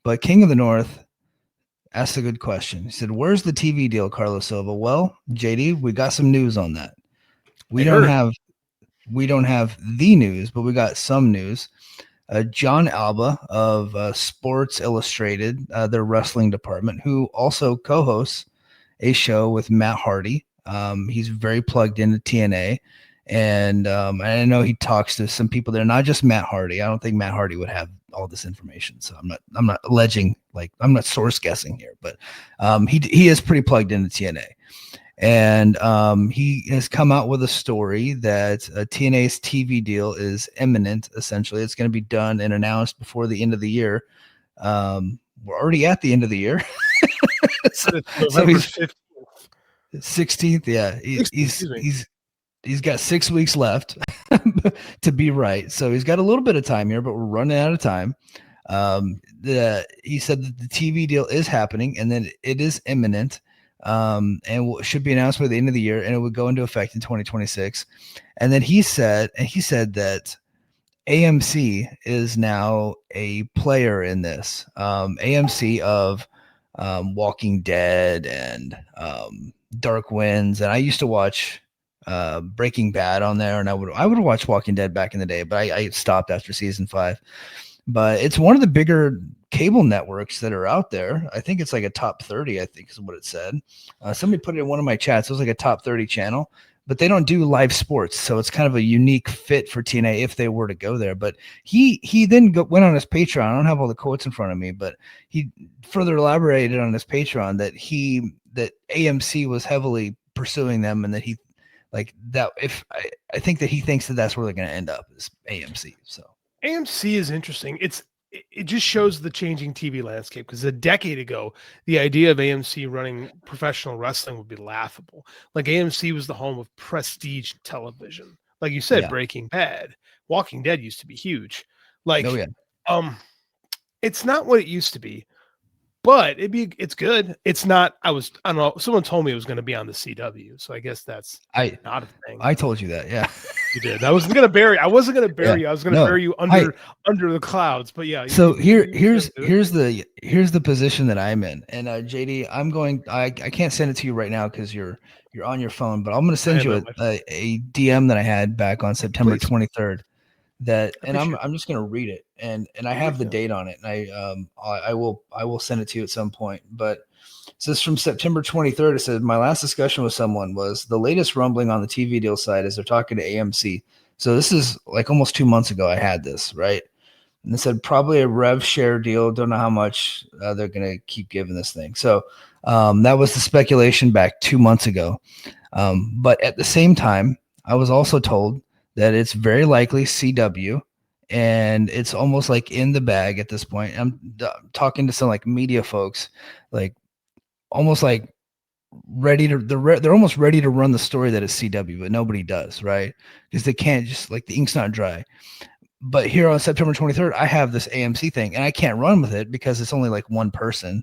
But King of the North asked a good question. He said, "Where's the TV deal, Carlos Silva?" Well, JD, we got some news on that. We I don't heard. have we don't have the news, but we got some news. John Alba of Sports Illustrated, their wrestling department, who also co-hosts a show with Matt Hardy. He's very plugged into TNA, and I know he talks to some people there, not just Matt Hardy. I don't think Matt Hardy would have all this information, so I'm not alleging, like, I'm not source guessing here, but he is pretty plugged into TNA. And he has come out with a story that TNA's TV deal is imminent. Essentially, it's going to be done and announced before the end of the year. We're already at the end of the year. so November he's 15th. 16th. Yeah, he's got 6 weeks left to be right. So he's got a little bit of time here, but we're running out of time. He said that the TV deal is happening and then it is imminent. And should be announced by the end of the year, and it would go into effect in 2026. And then he said that AMC is now a player in this. AMC of Walking Dead and Dark Winds, and I used to watch Breaking Bad on there, and I would watch Walking Dead back in the day, but I stopped after season 5. But it's one of the bigger cable networks that are out there. I think it's like a top 30, I think is what it said. Somebody put it in one of my chats. It was like a top 30 channel, but they don't do live sports. So it's kind of a unique fit for TNA if they were to go there. But he then went on his Patreon. I don't have all the quotes in front of me, but he further elaborated on his Patreon that AMC was heavily pursuing them, and that he like that. If I think that he thinks that that's where they're going to end up is AMC. So AMC is interesting. It just shows the changing TV landscape, because a decade ago, the idea of AMC running professional wrestling would be laughable. Like, AMC was the home of prestige television. Like you said, Yeah. Breaking Bad, Walking Dead used to be huge. Like, Oh, yeah. It's not what it used to be, but it's good. It's not. I don't know. Someone told me it was going to be on the CW, so I guess that's not a thing. I told you that, yeah. You did. I wasn't going to bury you. I was going to bury you under the clouds. But yeah. So here's the position that I'm in, and JD, I can't send it to you right now because you're on your phone, but I'm going to send you a DM that I had back on September 23rd. And I'm just going to read it, and I have the date on it, and I will send it to you at some point. But so this is from September 23rd. It says, my last discussion with someone was the latest rumbling on the TV deal side is they're talking to AMC. So this is like almost 2 months ago I had this, right? And they said probably a rev share deal. Don't know how much they're going to keep giving this thing. So that was the speculation back 2 months ago. But at the same time, I was also told that it's very likely CW, and it's almost like in the bag at this point. I'm talking to some like media folks, like almost like they're almost ready to run the story that it's CW, but nobody does, right? Because they can't, just like the ink's not dry. But here on September 23rd, I have this AMC thing, and I can't run with it because it's only like one person,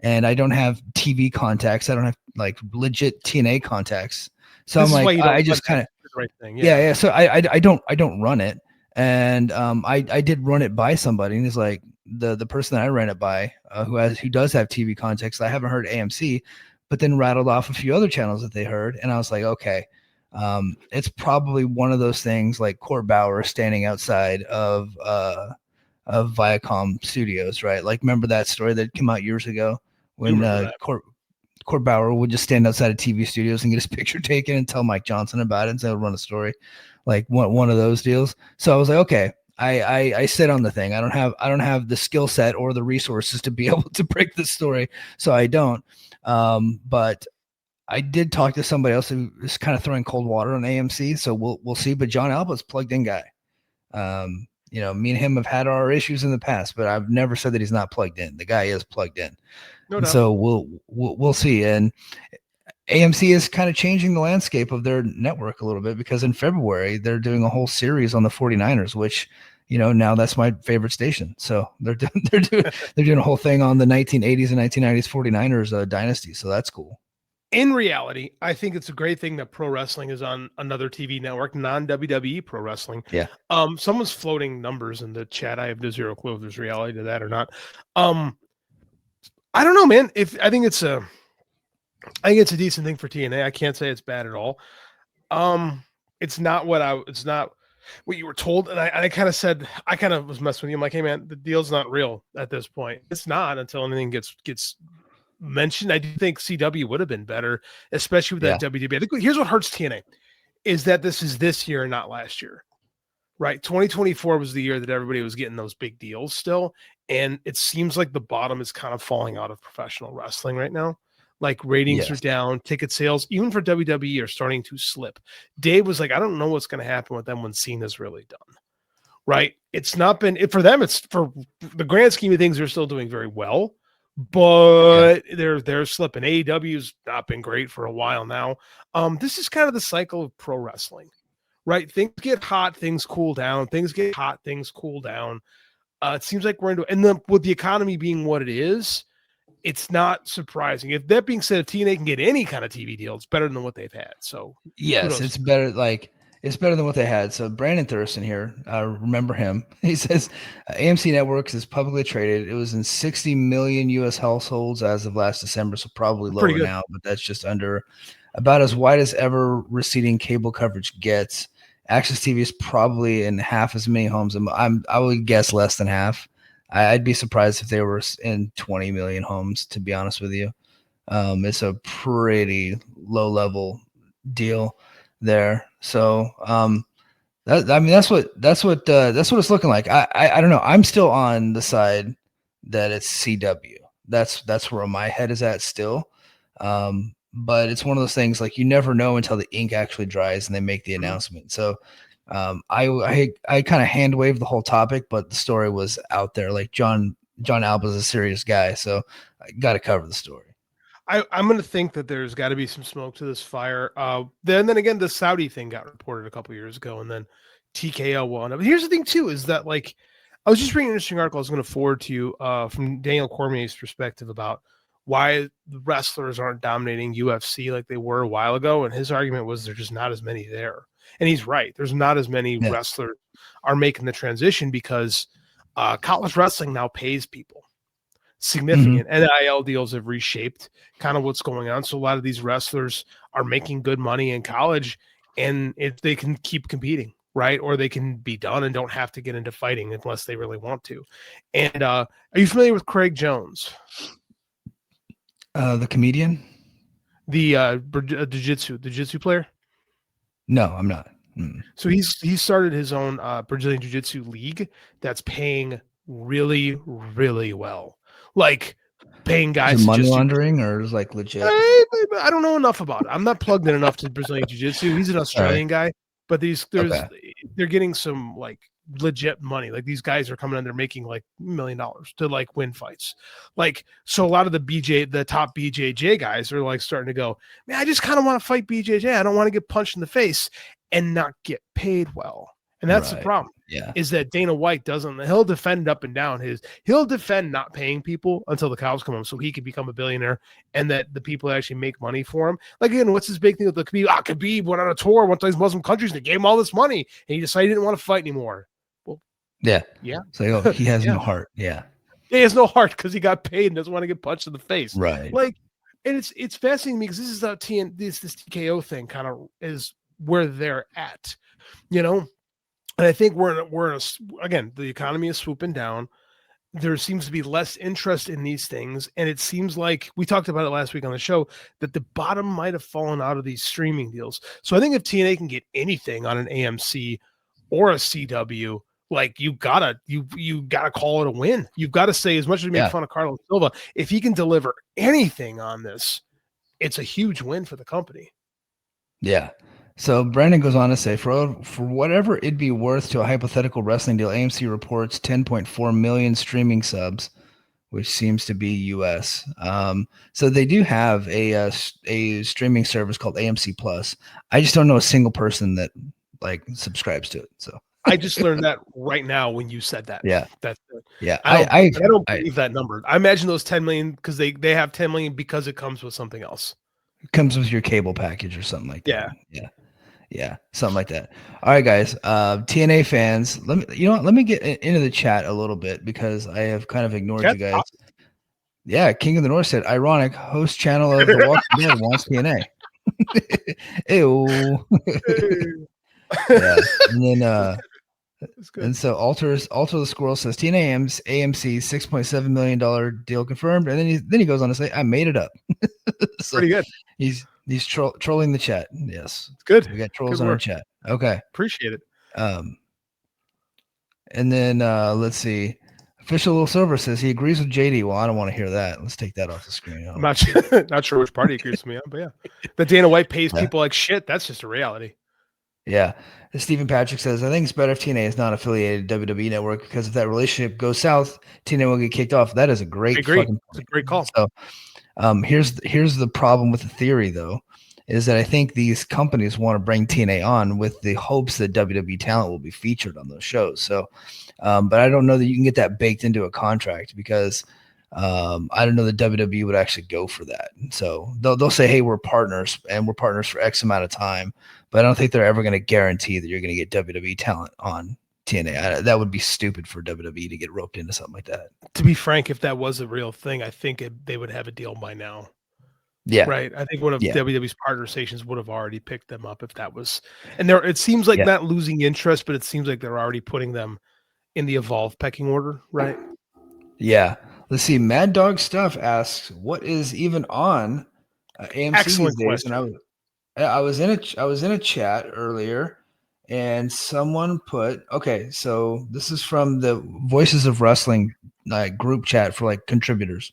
and I don't have TV contacts. I don't have like legit TNA contacts. So I'm like, I just kind of right thing. Yeah. So I don't run it, and I did run it by somebody, and it's like the person that I ran it by, who does have TV contacts. I haven't heard AMC, but then rattled off a few other channels that they heard, and I was like, okay, it's probably one of those things like Court Bauer standing outside of Viacom Studios, right? Like, remember that story that came out years ago when Court Bauer would just stand outside of TV studios and get his picture taken and tell Mike Johnson about it, and so he'll run a story, like one of those deals. So I was like, okay, I sit on the thing. I don't have the skill set or the resources to be able to break this story, so I don't. But I did talk to somebody else who is kind of throwing cold water on AMC, so we'll see. But John Alba's plugged in guy. Me and him have had our issues in the past, but I've never said that he's not plugged in. The guy is plugged in. No doubt. So we'll see. And AMC is kind of changing the landscape of their network a little bit, because in February they're doing a whole series on the 49ers, which, now that's my favorite station. So they're doing a whole thing on the 1980s and 1990s 49ers dynasty. So that's cool. In reality, I think it's a great thing that pro wrestling is on another TV network, non-WWE pro wrestling. Yeah. Someone's floating numbers in the chat. I have zero clue if there's reality to that or not. I don't know, man. I think it's a decent thing for TNA. I can't say it's bad at all. It's not what you were told. And I kind of said, I kind of was messing with you. I'm like, hey man, the deal's not real at this point. It's not until anything gets mentioned. I do think CW would have been better, especially with that WWE. I think here's what hurts TNA is that this is this year and not last year. Right. 2024 was the year that everybody was getting those big deals still. And it seems like the bottom is kind of falling out of professional wrestling right now. Like ratings are down, ticket sales, even for WWE, are starting to slip. Dave was like, I don't know what's going to happen with them when Cena's really done. Right. It's not been for them. It's for the grand scheme of things. They're still doing very well, but they're slipping. AEW's not been great for a while now. This is kind of the cycle of pro wrestling. Right. Things get hot, things cool down. Things get hot, things cool down. It seems like we're into, and then with the economy being what it is, it's not surprising. If that being said, if TNA can get any kind of TV deal, it's better than what they've had. So yes, it's better. Like it's better than what they had. So Brandon Thurston here, remember him? He says AMC Networks is publicly traded. It was in 60 million U.S. households as of last December, so probably lower now. But that's just under about as wide as ever receding cable coverage gets. Access TV is probably in half as many homes. I would guess less than half. I'd be surprised if they were in 20 million homes, to be honest with you. It's a pretty low level deal there. So that's what it's looking like. I don't know. I'm still on the side that it's CW. That's where my head is at still. But it's one of those things like you never know until the ink actually dries and they make the announcement. So I kind of hand waved the whole topic, but the story was out there. Like John Alba's a serious guy, so I got to cover the story. I'm going to think that there's got to be some smoke to this fire. Then again, the Saudi thing got reported a couple years ago, and then TKO won. But here's the thing too: is that like I was just reading an interesting article I was going to forward to you from Daniel Cormier's perspective about why the wrestlers aren't dominating UFC like they were a while ago. And his argument was there's just not as many there. And he's right. There's not as many wrestlers are making the transition because college wrestling now pays people significant. NIL deals have reshaped kind of what's going on. So a lot of these wrestlers are making good money in college and if they can keep competing, right? Or they can be done and don't have to get into fighting unless they really want to. And are you familiar with Craig Jones? The comedian, the jiu-jitsu player. No, I'm not. So he started his own Brazilian jiu-jitsu league that's paying really, really well. Like paying guys. Is it money laundering or is like legit? I don't know enough about it. I'm not plugged in enough to Brazilian jiu-jitsu. He's an Australian guy, but they're getting some like legit money. Like these guys are coming in, they're making like $1 million to like win fights. Like, so a lot of the top BJJ guys are like starting to go, man, I just kind of want to fight BJJ. I don't want to get punched in the face and not get paid well. And that's the problem. Yeah. Is that Dana White he'll defend up and down he'll defend not paying people until the cows come home so he can become a billionaire and that the people actually make money for him. Like again, what's his big thing with the Khabib? Khabib went on a tour, went to these Muslim countries, and they gave him all this money and he decided he didn't want to fight anymore. Well, yeah. So he has no heart. Yeah. He has no heart because he got paid and doesn't want to get punched in the face. Right. Like, and it's fascinating because this is how this TKO thing kind of is where they're at, you know. And I think again, the economy is swooping down. There seems to be less interest in these things. And it seems like we talked about it last week on the show that the bottom might have fallen out of these streaming deals. So I think if TNA can get anything on an AMC or a CW, like you gotta call it a win. You've got to say, as much as we make fun of Carlos Silva, if he can deliver anything on this, it's a huge win for the company. Yeah. So Brandon goes on to say, for whatever it'd be worth to a hypothetical wrestling deal, AMC reports 10.4 million streaming subs, which seems to be US. So they do have a streaming service called AMC Plus. I just don't know a single person that like subscribes to it. So I just learned that right now when you said that. Yeah. Yeah. I don't believe that number. I imagine those 10 million because they have 10 million because it comes with something else. It comes with your cable package or something like that. Yeah. Yeah, something like that. All right, guys. TNA fans, let me get into the chat a little bit because I have kind of ignored you guys. Yeah, King of the North said, ironic, host channel of The Walking Dead wants TNA. Ew. Yeah. And then and so Alter the Squirrel says TNA AMC $6.7 million deal confirmed. And then he goes on to say, I made it up. So pretty good. He's trolling the chat. Yes. It's good. We got trolls on our chat. Okay. Appreciate it. And then let's see. Official Little Silver says he agrees with JD. Well, I don't want to hear that. Let's take that off the screen. I'm not sure which party agrees with me on, but yeah. That Dana White pays people like shit, that's just a reality. Yeah. Stephen Patrick says, I think it's better if TNA is not affiliated WWE Network because if that relationship goes south, TNA will get kicked off. That is a great fucking It's a great call. So here's the problem with the theory though, is that I think these companies want to bring TNA on with the hopes that WWE talent will be featured on those shows. So but I don't know that you can get that baked into a contract because I don't know that WWE would actually go for that. So they'll say, hey, we're partners and we're partners for X amount of time, but I don't think they're ever going to guarantee that you're going to get WWE talent on TNA. That would be stupid for WWE to get roped into something like that. To be frank, if that was a real thing, I think they would have a deal by now. Yeah. Right. I think one of WWE's partner stations would have already picked them up if that was, and it seems like not losing interest, but it seems like they're already putting them in the Evolve pecking order, right? Yeah. Let's see. Mad Dog Stuff asks, what is even on AMC Excellent these days? question. And I was in a chat earlier and someone put, okay, so this is from the Voices of Wrestling group chat for like contributors.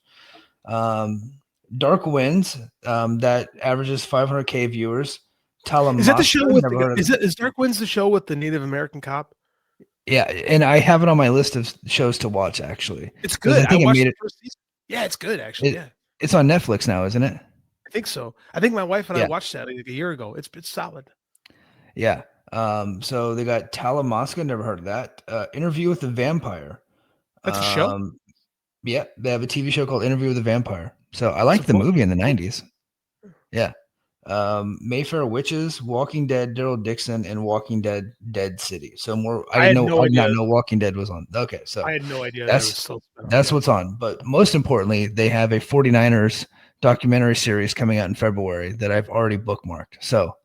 Dark Winds, that averages 500K viewers. Is that the show with is Dark Winds the show with the Native American cop? Yeah, and I have it on my list of shows to watch. Actually, it's good. I think I watched made the first season. Yeah, it's good. Actually, it's on Netflix now, isn't it? I think so. I think my wife and I watched that like a year ago. It's solid. Yeah. So they got Talamasca. Never heard of that. Interview with the Vampire. That's a show. Yeah, they have a TV show called Interview with the Vampire. So I liked the movie in the 90s. Yeah. Mayfair Witches, Walking Dead, Daryl Dixon, and Walking Dead Dead City. So more I did not know Walking Dead was on. Okay, so I had no idea that's what's on. But most importantly, they have a 49ers documentary series coming out in February that I've already bookmarked. So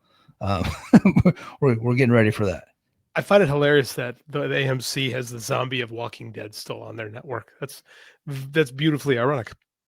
we're getting ready for that. I find it hilarious that the AMC has the zombie of Walking Dead still on their network. That's beautifully ironic.